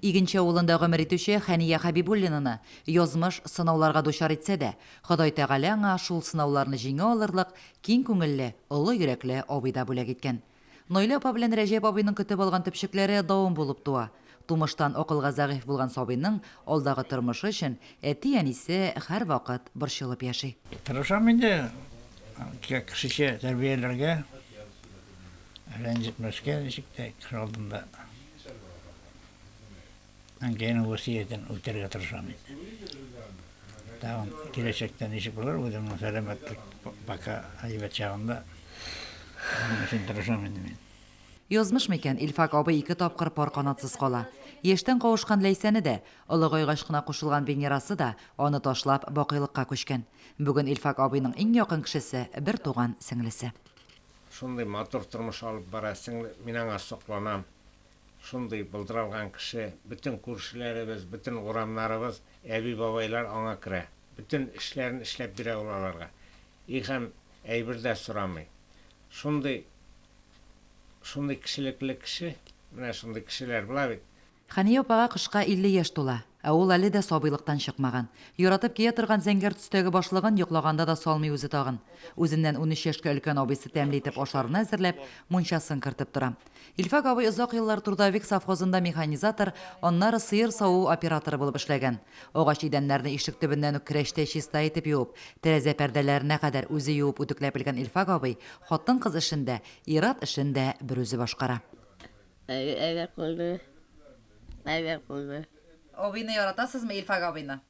Игенче авылында гомер итүче Хәния Хәбибуллинаны язмыш сынауларга дучар итсә дә, Ходай Тәгалә аңа шул сынауларны җиңә алырлык киң күңелле, олы йөрәкле абыйда бүләк иткән. Наилә апа белән Рәҗәп абыйның көтеп алган төпчекләре давам булып туа. Тумыштан акылга зәгыйфь булган сабыйның алдагы тормышы өчен әти-әнисе һәрвакыт борчылып яши. Тырышам инде кешечә тәрбияләргә, рәнҗетмәскә ничек тә кеше алдында. Әнкәйнең васыятен үтәргә тырышам инде. Тагын киләчәктә ничек булыр, үземнең сәламәтлек пока әйбәт чагында. Моның өчен тырышам инде мин. Язмыш микән Илфак абый 2 тапкыр пар канатсыз кала. Яшьтән кавышкан Ләйсәне дә, олыгайгач кына кушылган Венерасы да аны ташлап бакыйлыкка күчкән. Бүген Илфак абыйның иң якын кешесе бер туган сеңлесе. Шундый матур тормыш алып барасың, мин аңа сокланам. Шундый булдыралган кеше, бүтән күршеләребез, бүтән урамнарыбыз, әби бабайлар аңа керә. Бүтән эшләрен эшләп бирә аларга. И һәм әйбер дә сорамый. Шундый кешелекле кеше, менә шундый кешеләр була бит. Хәния апага кышка 50 яшь тула. Ә ул әле дә сабыйлыктан чыкмаган. Яратып кия торган зәңгәр төстәге башлыгын йоклаганда да салмый үзе тагын. Үзеннән 13 яшькә өлкән абыйсы тәмле итеп ашарны әзерләп, мунчасын кертеп тора. Илфак абый озак еллар Трудовик совхозында механизатор, аннары сыер саву операторы булып эшләгән. Агач идәннәрне ишек төбеннән үк крәштә чиста итеп юып, тәрәзә пәрдәләренә кадәр үзе юып үтекләп белгән Илфак абый хатын-кыз эшендә, ират эшендә бер үзе башкара. Абыйны яратасызмы, Илфак абыйны?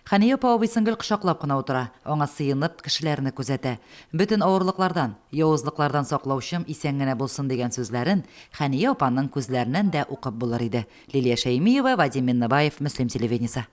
Хәния апа абый сыңгыл кочаклап кына утыра, аңа сыенып кешеләрне күзәтә. Бөтен авырлыклардан, явызлыклардан саклаучым исән генә булсын дигән сүзләрен Хәния апаның күзләреннән дә укып булыр иде. Лилия Шәймиева, Вадим Миннабаев, Мөслим телевидениесе.